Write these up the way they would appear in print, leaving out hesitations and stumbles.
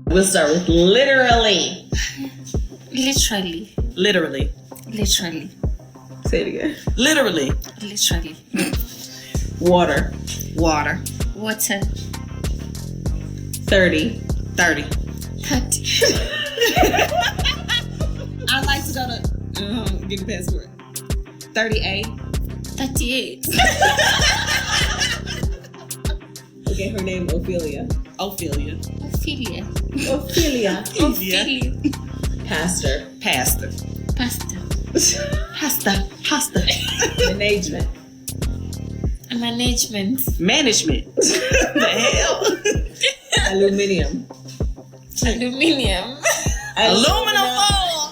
We'll start with literally. Literally. Literally. Literally. Say it again. Literally. Literally. Water. Water. Water. 30. 30. 30. I'd like to go to get the passport. 38. 38. Okay, her name Ophelia. Ophelia. Ophelia. Ophelia. Ophelia. Pastor. Pastor. Pasta. Pasta. Pasta. Management. Management. Management. The hell? Aluminium. Aluminium. Aluminum foil.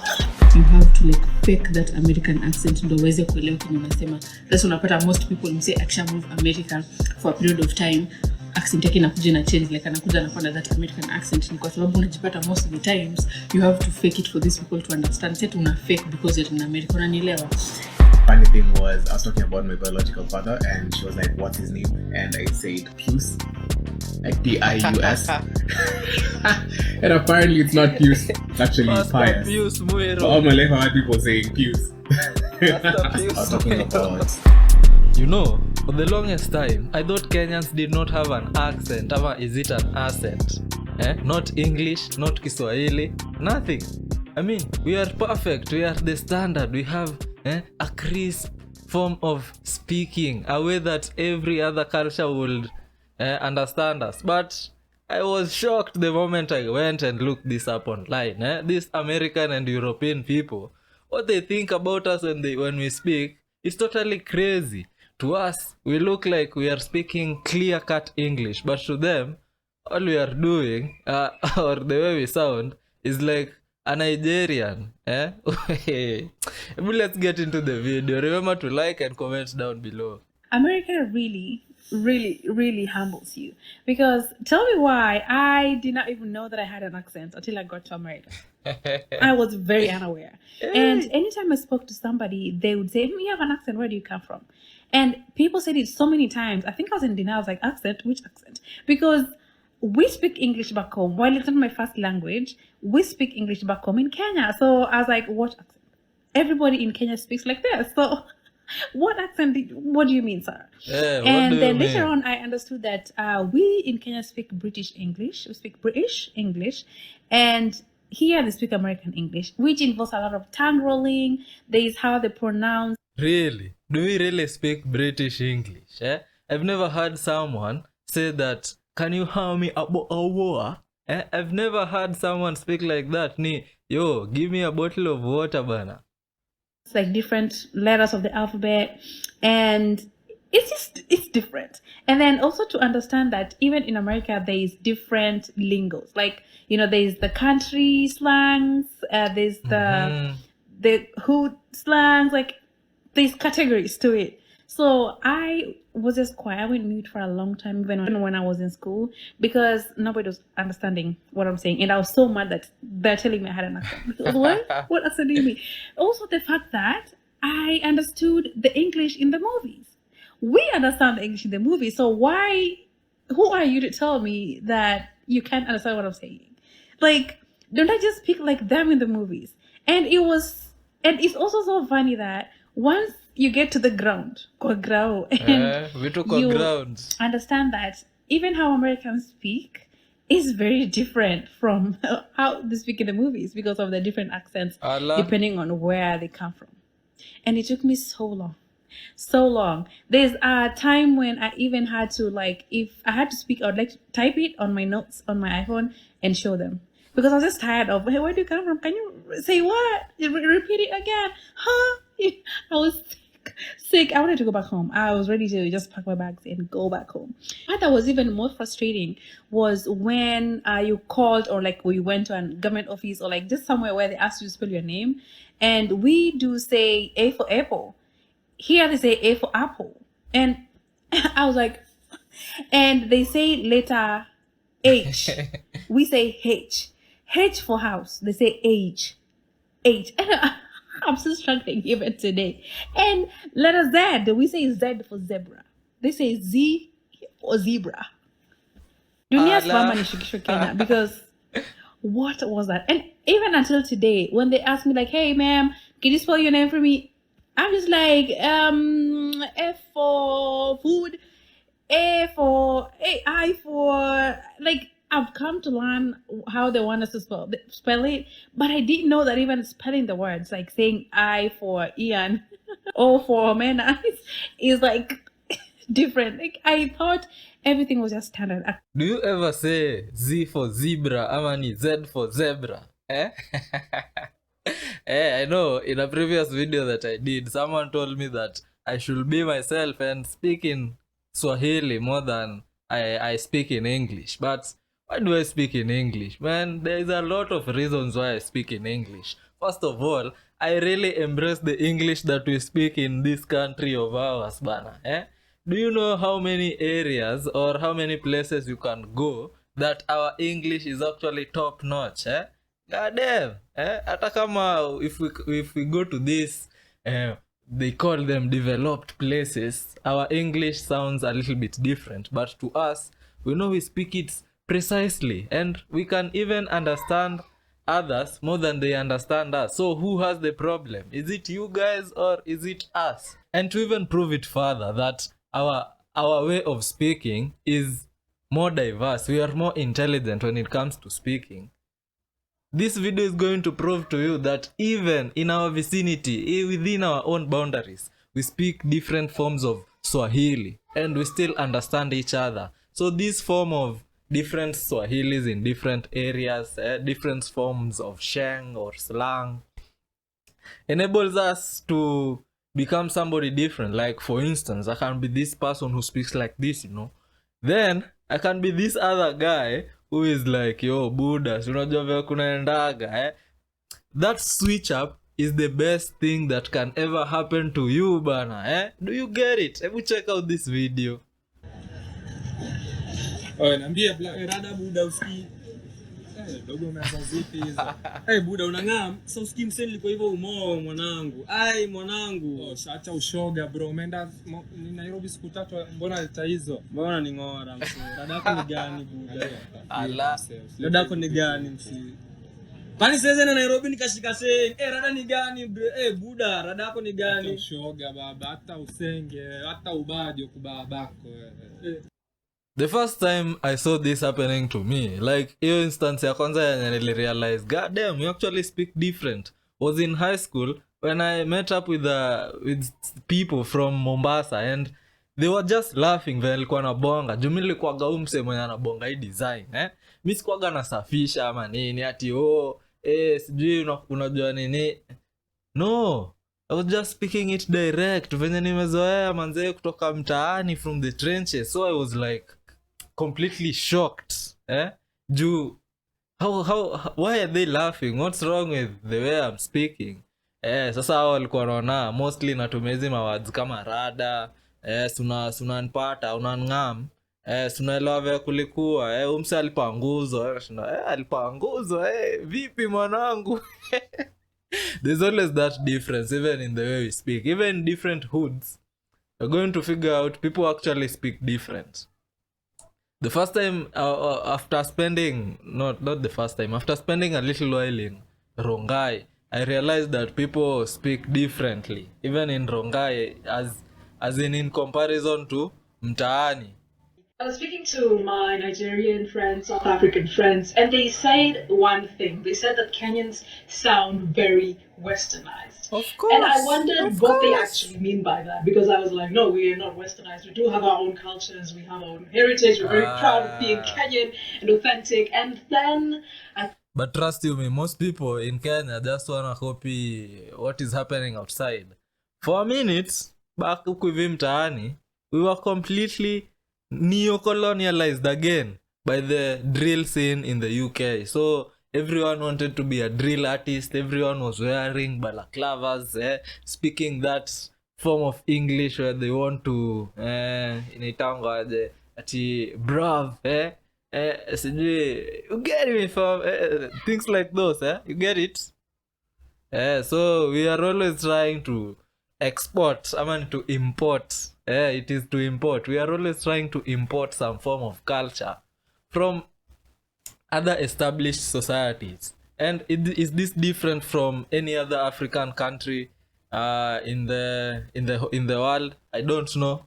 You have to like fake that American accent ndo uweze kuelewa kenye unasema. That's unapata most people say akisha move America for a period of time, accent yake inakuja na change, like anakuja anapanda that American accent, ni kwa sababu unajipata most of the times you have to fake it for these people to understand. Set una fake because you're in America, unanielewa. Funny thing was, I was talking about my biological father and she was like, what's his name? And I said Pius, like Pius. And apparently it's not Pius, it's actually Pius. But all my life I had people saying Pius. I was talking about, you know, for the longest time I thought Kenyans did not have an accent. Or is it an accent? Not English, not Kiswahili, nothing. I mean, we are perfect, we are the standard, we have a crisp form of speaking, a way that every other culture would understand us. But I was shocked the moment I went and looked this up online. These American and European people, what they think about us when we speak is totally crazy. To us, we look like we are speaking clear-cut English, but to them, all we are doing, or the way we sound, is like a Nigerian. Let's get into the video. Remember to like and comment down below. America really, really, really humbles you. Because tell me why I did not even know that I had an accent until I got to America. I was very unaware. And anytime I spoke to somebody, they would say, you have an accent, where do you come from? And people said it so many times. I think I was in denial. I was like, accent? Which accent? Because we speak English back home. While it's not my first language, we speak English back home in Kenya. So I was like, what accent? Everybody in Kenya speaks like this. So what accent? What do you mean, sir? And then later on, I understood that we in Kenya speak British English. We speak British English. And here they speak American English, which involves a lot of tongue rolling. There is how they pronounce. Really? Do we really speak British English? I've never heard someone say that, can you hear me abo awoa? I've never heard someone speak like that. Yo, give me a bottle of water, bana. It's like different letters of the alphabet, and it's different. And then also to understand that even in America there is different lingos. Like, you know, there's the country slangs, there's the hood slangs, like there's categories to it. So I was just quiet. I went mute for a long time, even when I was in school, because nobody was understanding what I'm saying. And I was so mad that they're telling me I had an accent. What? What accent do you mean? Also, the fact that I understood the English in the movies. We understand the English in the movies. So who are you to tell me that you can't understand what I'm saying? Like, don't I just speak like them in the movies? And it's also so funny that once you get to the ground, and we took you grounds. Understand that even how Americans speak is very different from how they speak in the movies because of the different accents, depending on where they come from. And it took me so long. There's a time when I even had to, like, if I had to speak, I would like to type it on my notes on my iPhone and show them. Because I was just tired of, hey, where do you come from? Can you say what? Repeat it again. Huh? I was sick. I wanted to go back home. I was ready to just pack my bags and go back home. What that was even more frustrating was when you called, or like we went to a government office, or like just somewhere where they asked you to spell your name. And we do say A for apple. Here they say A for apple. And I was like, and they say letter H. We say H. H for house. They say age. H. I'm still struggling even today. And letter Z. We say Z for zebra. They say Z for zebra. Dunia simama nishikisho Kenya, because what was that? And even until today, when they ask me like, hey ma'am, can you spell your name for me? I'm just like, F for food, I for like, I've come to learn how they want us to spell it, but I didn't know that even spelling the words, like saying I for Ian or for Mena is like different. Like I thought everything was just standard. Do you ever say Z for zebra ama ni Z for zebra? I know in a previous video that I did, someone told me that I should be myself and speak in Swahili more than I speak in English. But why do I speak in English? Man, there is a lot of reasons why I speak in English. First of all, I really embrace the English that we speak in this country of ours, bana. Do you know how many areas or how many places you can go that our English is actually top notch? God damn. Hata kama if we go to this, they call them developed places, our English sounds a little bit different. But to us, we know we speak it precisely, and we can even understand others more than they understand us. So who has the problem? Is it you guys or is it us? And to even prove it further that our way of speaking is more diverse, we are more intelligent when it comes to speaking. This video is going to prove to you that even in our vicinity, within our own boundaries, we speak different forms of Swahili and we still understand each other. So this form of different Swahilis in different areas, different forms of slang or slang, enables us to become somebody different. Like for instance, I can be this person who speaks like this, then I can be this other guy who is like, yo Buddha, unajua vile kunaendaga. That switch up is the best thing that can ever happen to you, bana. Do you get it? Hebu check out this video. Naambia Rada Buddha usikii. Dogo umeanza zipi hizo? Buddha unang'am. Sasa usikii mseni liko hivyo umoo mwanangu. Mwanangu. Acha ushoga bro. Umeenda ni Nairobi siku 3, mbona alita hizo? Mbona ni ngora msee? Rada yako ni gani Buddha? Allah. Rada yako ni gani msee? Kwani sasa na Nairobi nikashika seng. Rada ni gani bro? Buddha, rada yako ni gani? Acha ushoga baba, hata usenge, hata ubaje kubabako. The first time I saw this happening to me, like hiyo instance ya kwanza yenye nilirealize, god damn, you actually speak different, was in high school when I met up with people from Mombasa and they were just laughing when nilikuwa nabonga. Juu mimi nilikuwa gaumse mwenye anabonga hii design, mimi sikuwaga nasafisha ama nini ati sijui unajua nini. No, I was just speaking it direct venye nimezoea manzee kutoka mtaani from the trenches. So I was like completely shocked. Juu why are they laughing? What's wrong with the way I'm speaking? Sasa hao walikuwa wanaona mostly natumia hizi words kama rada, sunanipata, unangam, sunaelewa vya kulikuwa, umse alipanguzwa, alipanguzwa, vipi mwanangu? There's always that difference even in the way we speak. Even in different hoods, you're going to figure out people actually speak different. The first time, after spending, not the first time, after spending a little while in Rongai, I realized that people speak differently. Even in Rongai, as in comparison to mtaani. I was speaking to my Nigerian friends, South African friends, and they said one thing. They said that Kenyans sound very westernized. Of course. And I wondered what they actually mean by that, because I was like, no, we are not westernized. We do have our own cultures. We have our own heritage. We're very proud of being Kenyan and authentic. And then But trust you me, most people in Kenya just wanna copy what is happening outside. For a minute, back huku hivi mtaani, we were completely neo-colonialized again by the drill scene in the UK. So everyone wanted to be a drill artist. Everyone was wearing balaclavas, speaking that form of English where they want to inaitangwa aje ati brav, you get me from things like those, you get it? So we are always trying to export, I mean to import. It is to import. We are always trying to import some form of culture from other established societies. And is this different from any other African country in the world? I don't know.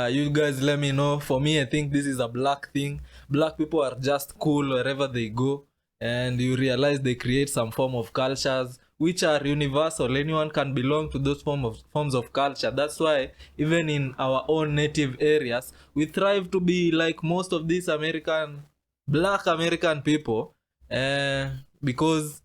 You guys let me know. For me, I think this is a black thing. Black people are just cool wherever they go, and you realize they create some form of cultures which are universal. Anyone can belong to those forms of culture. That's why even in our own native areas, we thrive to be like most of these black American people, because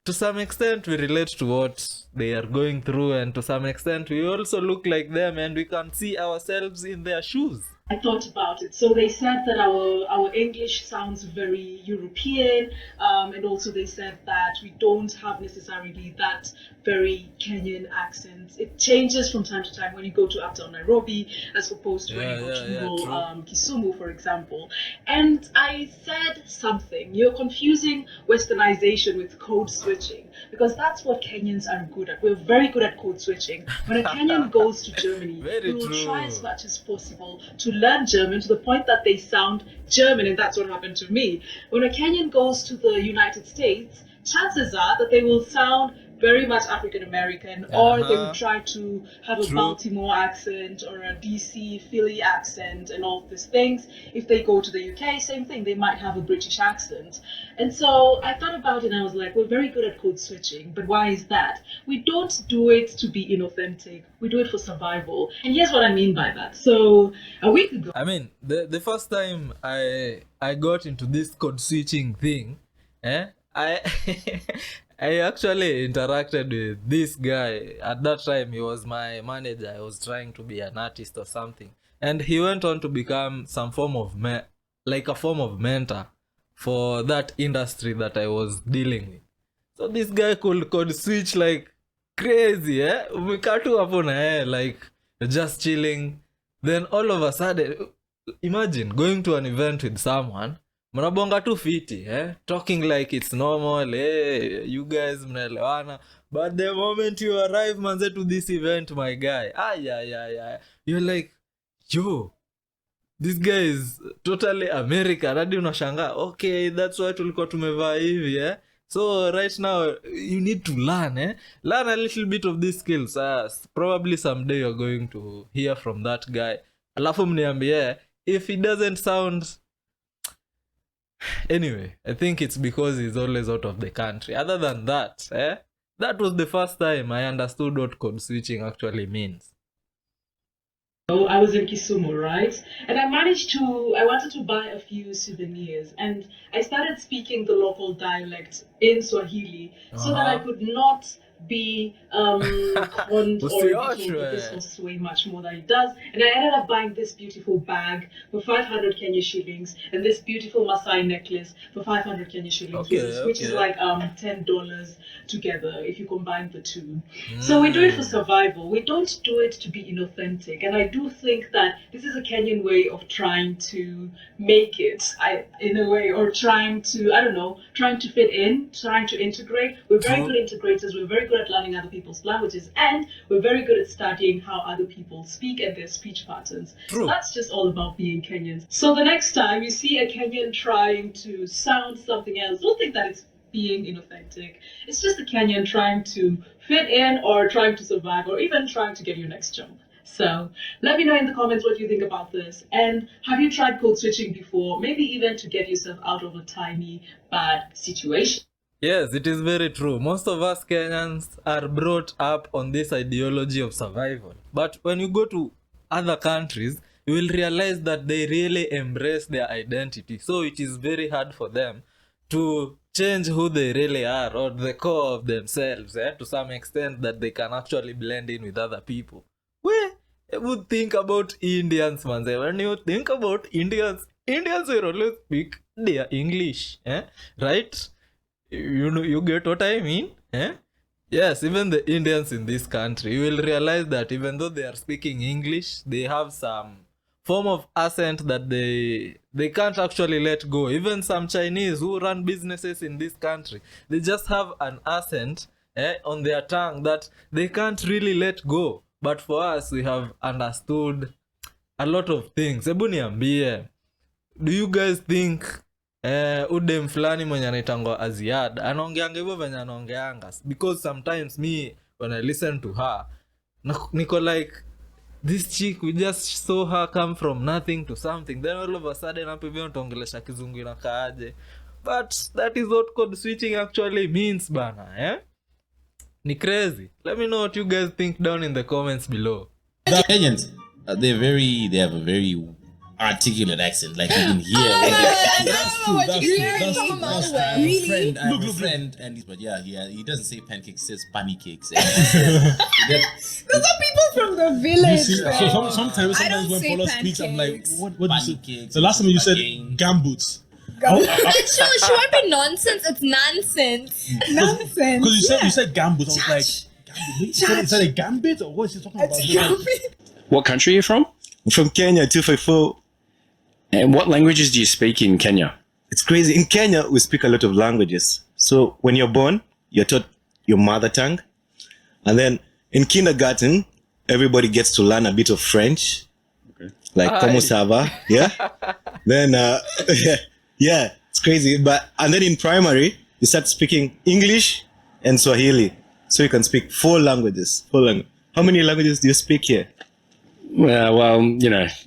to some extent we relate to what they are going through, and to some extent we also look like them, and we can see ourselves in their shoes. I thought about it. So they said that our English sounds very European, and also they said that we don't have necessarily that very Kenyan accent. It changes from time to time when you go to uptown Nairobi, as opposed to when you go to Kisumu, for example. And I said something. You're confusing westernization with code switching, because that's what Kenyans are good at. We're very good at code switching. When a Kenyan goes to Germany, we will try as much as possible to learn German to the point that they sound German, and that's what happened to me. When a Kenyan goes to the United States, chances are that they will sound very much African American, or they would try to have a Baltimore accent or a DC Philly accent and all of these things. If they go to the UK, same thing, they might have a British accent. And so I thought about it and I was like, we're very good at code switching, but why is that? We don't do it to be inauthentic, we do it for survival. And here's what I mean by that. So a week ago, I mean, the first time I got into this code switching thing, I I actually interacted with this guy. At that time, he was my manager. I was trying to be an artist or something. And he went on to become some form of, a form of mentor for that industry that I was dealing with. So this guy could code switch like crazy, Umekatu hapo na like just chilling. Then all of a sudden, imagine going to an event with someone, mnabonga tu fiti, talking like it's normal, you guys mnaelewana, but the moment you arrive manze to this event, my guy, you're like, yo, this guy is totally American. Hadi unashanga, okay, that's why tulikuwa tumevaa hivi, so right now you need to learn a little bit of these skills. Probably someday you're going to hear from that guy, alafu mniambie if he doesn't sound. Anyway, I think it's because he's always out of the country. Other than that, that was the first time I understood what code switching actually means. So I was in Kisumu, right? And I wanted to buy a few souvenirs, and I started speaking the local dialect in Swahili so that I could not be conned or be told that this costs way much more than it does. And I ended up buying this beautiful bag for 500 Kenya shillings and this beautiful Maasai necklace for 500 Kenya shillings, which is like $10 together if you combine the two. So we do it for survival. We don't do it to be inauthentic. And I do think that this is a Kenyan way of trying to make it, in a way, or trying to fit in, trying to integrate. We're very good integrators. We're very good at learning other people's languages, and we're very good at studying how other people speak and their speech patterns. So that's just all about being Kenyans. So the next time you see a Kenyan trying to sound something else, don't think that it's being inauthentic. It's just a Kenyan trying to fit in or trying to survive or even trying to get your next job. So let me know in the comments what you think about this. And have you tried code switching before? Maybe even to get yourself out of a tiny bad situation. Yes, it is very true. Most of us Kenyans are brought up on this ideology of survival. But when you go to other countries, you will realize that they really embrace their identity. So it is very hard for them to change who they really are, or the core of themselves, to some extent that they can actually blend in with other people. Well, I would think about Indians, man. When you think about Indians will always speak their English, right? You get what I mean? Yes, even the Indians in this country, you will realize that even though they are speaking English, they have some form of accent that they can't actually let go. Even some Chinese who run businesses in this country, they just have an accent on their tongue that they can't really let go. But for us, we have understood a lot of things. Ebu niambie, do you guys think udem fulani mwenye anaitangwa Aziad anaongeanga hivyo venye anaongeanga, because sometimes me when I listen to her niko like, this chick, we just saw her come from nothing to something, then all of a sudden hapo hivyo nitaongelesha kizungu inakaaje. But that is what code switching actually means bana, ni crazy. Let me know what you guys think down in the comments below. The Kenyans, they have a very articulate accent, like you can hear. That's true. I have a friend, and but he doesn't say pancakes, he says pancakes. Those are people from the village. So sometimes when Paula speaks, I'm like, what did you say? The last time you said gamboots. She won't be nonsense. It's nonsense. Nonsense. Because you said gamboots, I was like, is that a gambit or what is he talking about? What country are you from? I'm from Kenya, 254. And what languages do you speak in Kenya? It's crazy. In Kenya, we speak a lot of languages. So when you're born, you're taught your mother tongue. And then in kindergarten, everybody gets to learn a bit of French. Okay. Like, como ça va? Yeah. Then, yeah, it's crazy. And then in primary, you start speaking English and Swahili. So you can speak 4 languages. How many languages do you speak here? Well,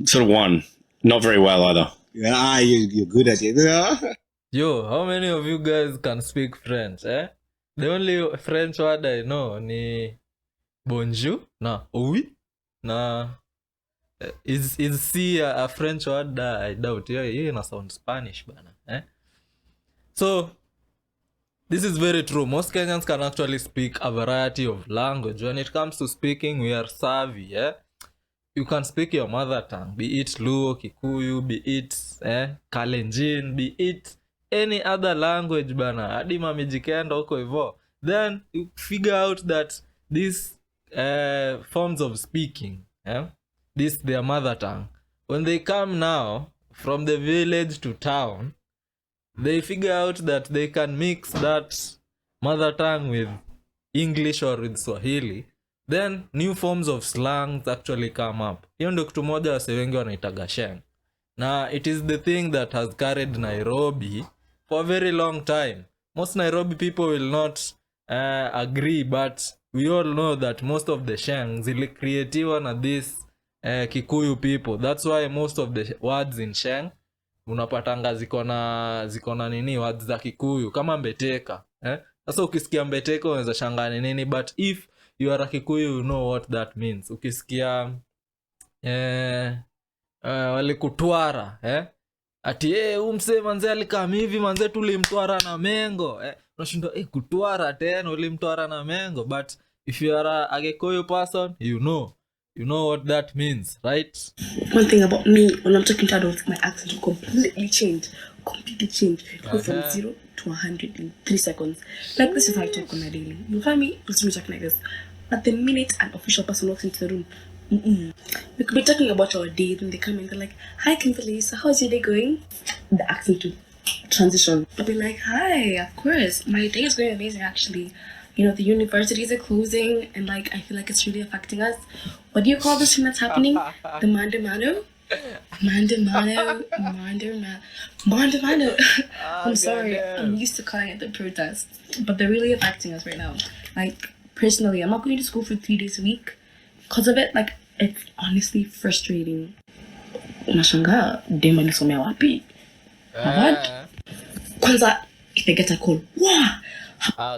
sort of one. Not very well either. Yeah, you're good at it. Yo, how many of you guys can speak French, The only French word I know ni bonjour, na oui, na is see a French word that I doubt. Yeah, ina sound Spanish bana, So this is very true. Most Kenyans can actually speak a variety of language. When it comes to speaking, we are savvy, You can speak your mother tongue, be it Luo, Kikuyu, be it Kalenjin, be it any other language bana. Hadi mamijikenda huko hivyo. Then you figure out that these forms of speaking, this their mother tongue, when they come now from the village to town, they figure out that they can mix that mother tongue with English or with Swahili. Then new forms of slangs actually come up. Hiyo ndio kitu moja wase wengi wanaitaga slang. Na it is the thing that has carried Nairobi for a very long time. Most Nairobi people will not agree, but we all know that most of the slangs zilicreatiwa na this Kikuyu people. That's why most of the words in slang unapatanga ziko na nini, words za Kikuyu kama mbeteka. Sasa ukisikia mbeteka unaweza shangaa ni nini, but if you are a Kikuyu, you know what that means. Ukisikia wale kutwara, ati umse manze alikam hivi, manze tulimtwara na mengo, unashindwa kutwara tena ulimtwara na mengo. But if you are a Kikuyu person, you know what that means, right? One thing about me, when I'm talking to adults, my accent will completely change. Go from 0 to 100 in 3 seconds. Like this is how I talk on my daily. You'll find me talking like this. But the minute an official person walks into the room, we could be talking about our day, and they come in, they're like, "Hi, Kimberly, so how's your day going?" The accent to transition. I'll be like, "Hi, of course, my day is going amazing actually. The universities are closing, and like I feel like it's really affecting us. What do you call this thing that's happening? The Mandamano? Mandamano. I'm sorry, I'm used to calling it the protests, but they're really affecting us right now. Like, personally, I'm not going to school for 3 days a week because of it. Like, it's honestly frustrating. Nashanga, dema nisomea wapi? Harvard? Kwanza, if I get a call, wow!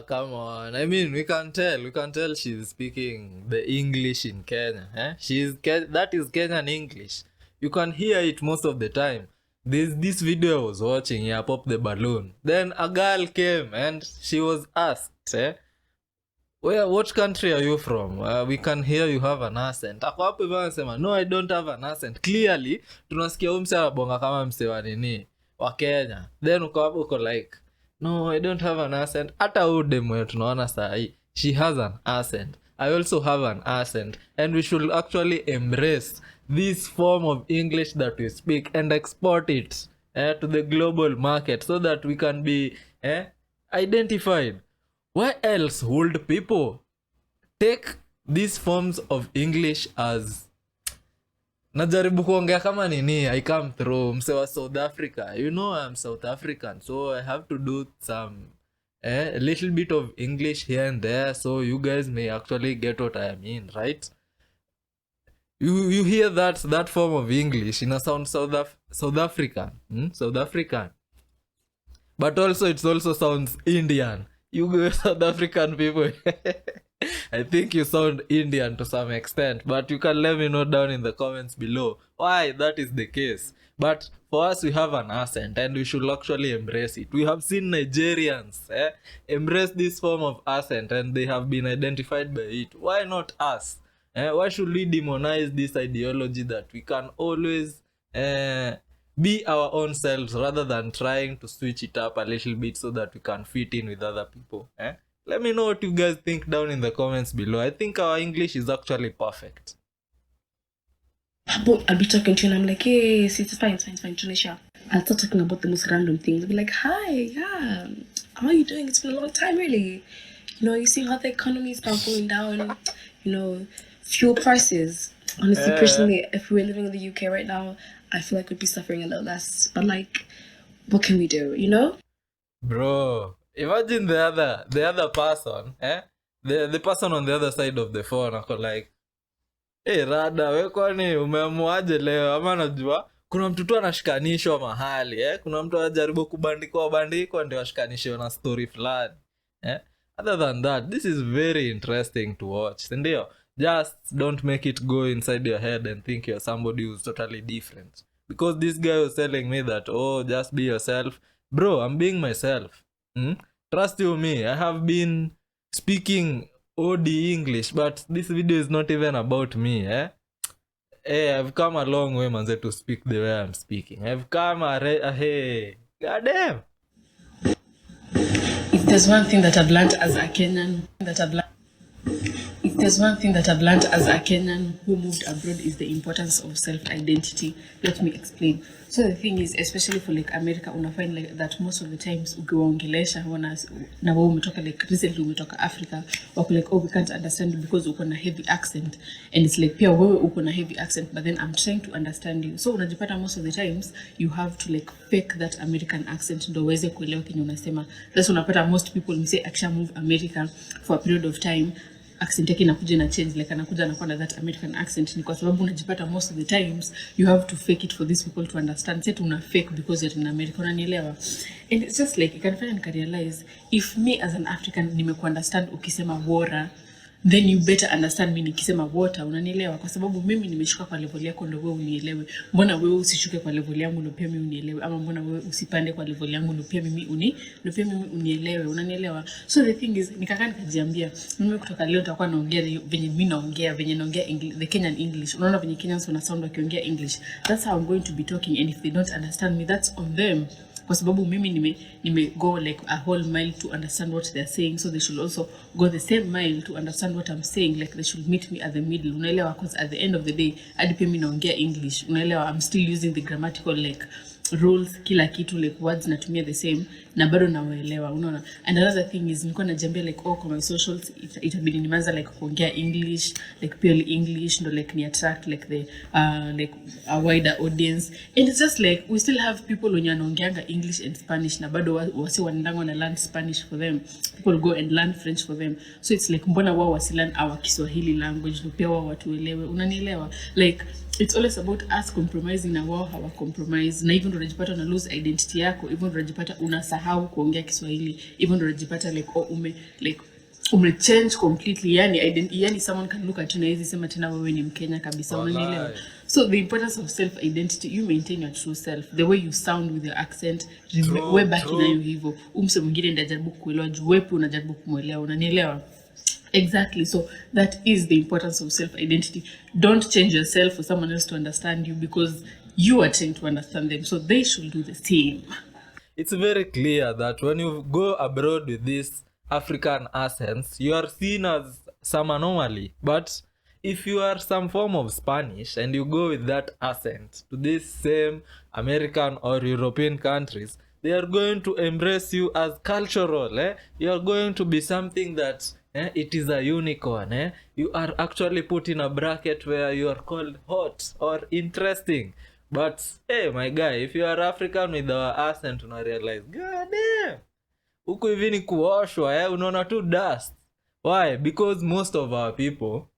Come on. I mean, we can tell she's speaking the English in Kenya. That is Kenyan English. You can hear it most of the time. This video I was watching, Pop the Balloon. Then a girl came and she was asked, what country are you from? We can hear you have an accent. Ako hapo hivyo anasema, no, I don't have an accent. Clearly, tunasikia mse anabonga kama mse wa nini, wa Kenya. Then uko hapo uko like, no, I don't have an accent. Hata huyu demo tunaona saa hii, she has an accent. I also have an accent. And we should actually embrace this form of English that we speak and export it to the global market so that we can be identified. Why else would people take these forms of English as najaribu kuongea kama nini, I come through mse wa South Africa. You know I'm South African, so I have to do some a little bit of English here and there, so you guys may actually get what I mean, right? You hear that form of English in a sound South African, South African, but also it also sounds Indian. You guys South African people, I think you sound Indian to some extent, but you can let me know down in the comments below why that is the case. But for us, we have an accent and we should actually embrace it. We have seen Nigerians embrace this form of accent and they have been identified by it. Why not us? Why should we demonize this ideology that we can always be our own selves rather than trying to switch it up a little bit so that we can fit in with other people? Let me know what you guys think down in the comments below. I think our English is actually perfect. I'll be talking to you and I'm like, hey, it's fine, Tunisia. I'll start talking about the most random things. I'll be like, hi, yeah, how are you doing? It's been a long time, really. You know, you see how the economy is now going down, you know, fuel prices. Honestly, personally, if we were living in the UK right now, I feel like we'd be suffering a little less. But like, what can we do, you know? Bro, imagine the other person, the person on the other side of the phone ako like, hey Rada, we kwani umeamuaje leo? Ama najua kuna mtu tu anashikanishwa mahali, kuna mtu anajaribu kubandikwa ndio ashikanishwe na story fulani. Other than that, this is very interesting to watch. Ndio, just don't make it go inside your head and think you're somebody who's totally different. Because this guy was telling me that, oh, just be yourself. Bro, I'm being myself. Trust you me, I have been speaking OD English, but this video is not even about me. Hey, I've come a long way, manze, to speak the way I'm speaking. I've come hey, goddamn. If there's one thing that I've learned as a Kenyan, who moved abroad is the importance of self-identity. Let me explain. So the thing is, especially for like America, una find like that most of the times ukiwaongelesha na wao umetoka like recently umetoka Africa, wako like, oh, we can't understand you because uko na heavy accent, and it's like pia wewe uko na heavy accent, but then I'm trying to understand you. So unajipata most of the times you have to like fake that American accent ndio uweze kuelewa kenye unasema. That's unapata most people say akisha move America for a period of time, accent yake inakuja na change, like anakuja anakuwa na that American accent. Ni kwa sababu unajipata most of the times you have to fake it for these people to understand. Say una fake because you're in America, unanielewa? And it's just like you can find and realize, if me as an African nimeku understand ukisema water, then you better understand me nikisema water, unanielewa? Kwa sababu mimi nimeshuka kwa level yako ndio wewe unielewe. Mbona wewe usishuke kwa level yangu ndio pia mimi unielewe? Ama mbona wewe usipande kwa level yangu ndio pia mimi unielewe, unanielewa? So the thing is, nikakaa nikajiambia, mimi kutoka leo nitakuwa naongea venye mimi naongea, the Kenyan English. Unaona venye Kenyans wana sound wakiongea English. That's how I'm going to be talking, and if they don't understand me, that's on them. Kwa sababu mimi nime go like a whole mile to understand what they're saying, so they should also go the same mile to understand what I'm saying. Like they should meet me at the middle, unaelewa? Because at the end of the day, hadi pia mimi naongea English, unaelewa? I'm still using the grammatical like rules, kila kitu, like words natumia the same na bado nawaelewa, unaona? And another thing is, nilikuwa najambia like, oh, kwa my socials itabidi nianza like kuongea English, like purely English, ndo like ni attract like the like a wider audience. And it's just like we still have people wenye wanaongeanga English and Spanish na bado wasi wanaendanga na learn Spanish for them. People go and learn French for them. So it's like mbona wao wasilearn our Kiswahili language ndio pia wao watuelewe, unanielewa? Like it's always about us compromising na wao hawa compromise, na even ndo unajipata una lose identity yako, even ndo unajipata unasahau kuongea Kiswahili, even ndo unajipata like ume change completely, yani someone can look at you na hizi sema tena wewe ni Mkenya kabisa, unanielewa? So the importance of self identity, you maintain your true self, the way you sound with your accent, wewe baki nayo hivyo. Umse mwingine ndiye ajaribu kuelewa juu wewe unajaribu kumuelewa, unanielewa? Exactly. So that is the importance of self-identity. Don't change yourself for someone else to understand you, because you are trying to understand them. So they should do the same. It's very clear that when you go abroad with these African accents, you are seen as some anomaly. But if you are some form of Spanish and you go with that accent to these same American or European countries, they are going to embrace you as cultural. You are going to be something that it is a unicorn. You are actually put in a bracket where you are called hot or interesting. But hey, my guy, if you are African with our accent, una realize, god damn, huku hivi ni kuoshwa, unaona tu dust. Why? Because most of our people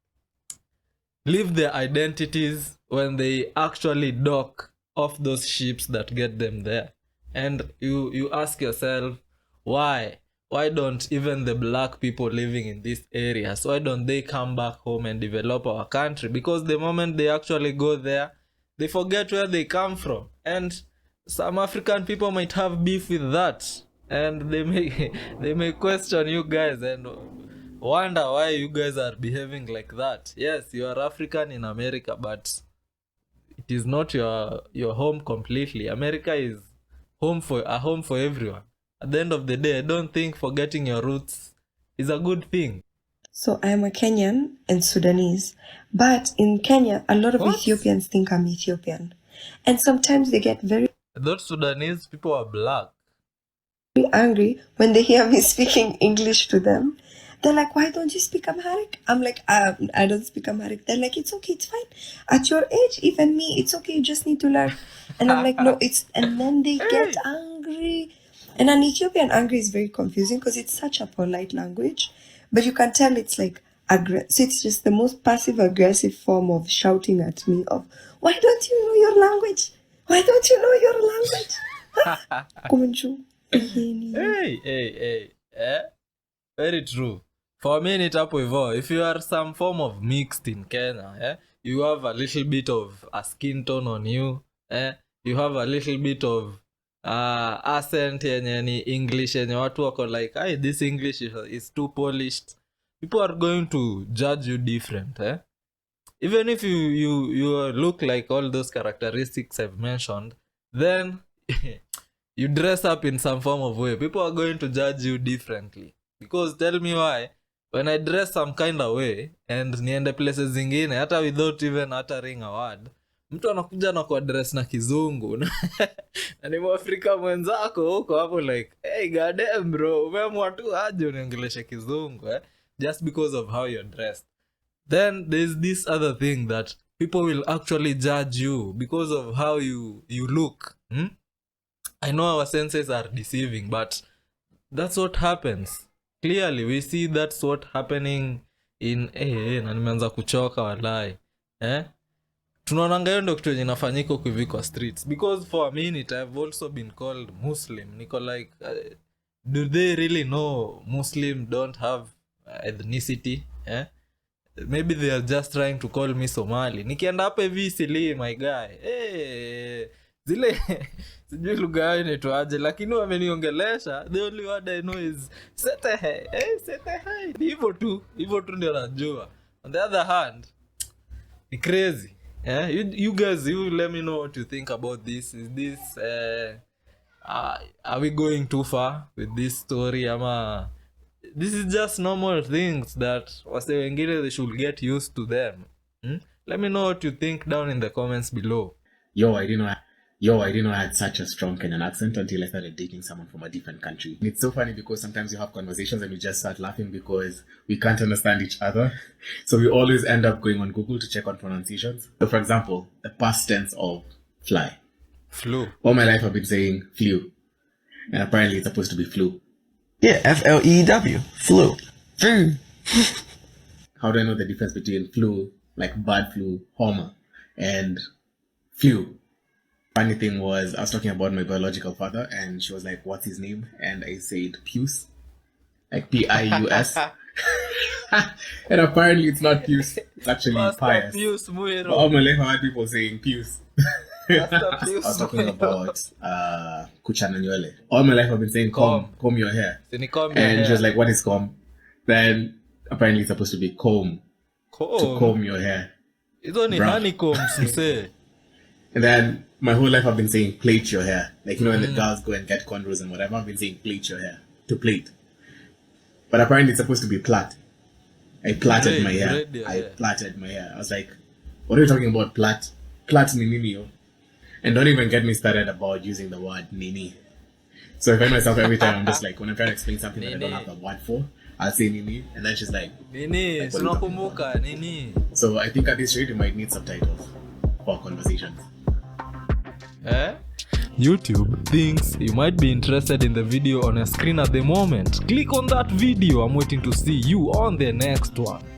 leave their identities when they actually dock off those ships that get them there. And you ask yourself, why don't even the black people living in these areas, why don't they come back home and develop our country? Because the moment they actually go there, they forget where they come from. And some African people might have beef with that, and they may question you guys and wonder why you guys are behaving like that. Yes, you are African in America, but it is not your home completely. America is a home for everyone. At the end of the day, I don't think forgetting your roots is a good thing. So I'm a Kenyan and Sudanese, but in Kenya, a lot of Ethiopians think I'm Ethiopian, and sometimes they get very Those Sudanese people are black. angry when they hear me speaking English to them. They're like, why don't you speak Amharic? I'm like, I don't speak Amharic. They're like, it's okay, it's fine. At your age, even me, it's okay, you just need to learn. And I'm like, no, and then they get angry. And an Ethiopian angry is very confusing because it's such a polite language. But you can tell it's like, so it's just the most passive-aggressive form of shouting at me of, why don't you know your language? Why don't you know your language? Hey. Very true. For a minute hapo hivyo, if you are some form of mixed in Kenya, you have a little bit of a skin tone on you, you have a little bit of accent yenye ni English yenye watu wako like, hey, this English is too polished. People are going to judge you different. Even if you look like all those characteristics I've mentioned, then you dress up in some form of way, people are going to judge you differently. Because tell me why, when I dress some kind of way and niende places zingine hata without even uttering a word, mtu anakuja na kwa dress na kizungu na ni Mwafrika mwenzako huko hapo like, hey goddamn bro, umeamua tu aje uniongeleshe kizungu just because of how you're dressed. Then there's this other thing that people will actually judge you because of how you look. I know our senses are deceiving, but that's what happens. Clearly we see that's what happening in na nimeanza kuchoka walai. Tunaonanga hiyo ndio kitu yenye inafanyika kwa streets. Because for a minute I've also been called Muslim. Niko like, do they really know Muslim don't have ethnicity? Maybe they are just trying to call me Somali. Nikienda hapa hivi sili my guy. Zile sijui lugha yao inaitwaje, lakini wameniongelesha, the only word I know is setehe. Setehe. Hivyo tu ndio najua. On the other hand, it's crazy. You guys, you let me know what you think about this. Is this are we going too far with this story? Ama this is just normal things that wase wengine they should get used to them. Let me know what you think down in the comments below. I didn't know I had such a strong Kenyan accent until I started dating someone from a different country. It's so funny because sometimes you have conversations and we just start laughing because we can't understand each other. So we always end up going on Google to check on pronunciations. So for example, the past tense of fly. Flew. All my life I've been saying flew. And apparently it's supposed to be flew. Yeah, F-L-E-W. Flew. How do I know the difference between flu, like bird flu, Homer, and flew? Funny thing was, I was talking about my biological father, and she was like, what's his name? And I said, Pius. Like P-I-U-S. And apparently it's not Pius. It's actually Pius. Pius Muero. All my life I had people saying Pius. I was talking about Kuchana Nywele. All my life I've been saying comb your hair. And she was like, what is comb? Then apparently it's supposed to be comb. To comb your hair. It's only honeycombs, you say. And then my whole life I've been saying plait your hair. Like, you know, when the girls go and get cornrows and whatever, I've been saying plait your hair. To plait. But apparently it's supposed to be plait. I plaited my hair. Plaited my hair. I was like, what are you talking about, plait? Plait ni nini yo? And don't even get me started about using the word nini. So I find myself every time I'm just like, when I'm trying to explain something that I don't have the word for, I'll say Nini, and then she's like, Nini, like, what are you talking tunakumbuka, Nini. So I think at this rate, you might need subtitles for conversations. YouTube thinks you might be interested in the video on a screen at the moment. Click on that video. I'm waiting to see you on the next one.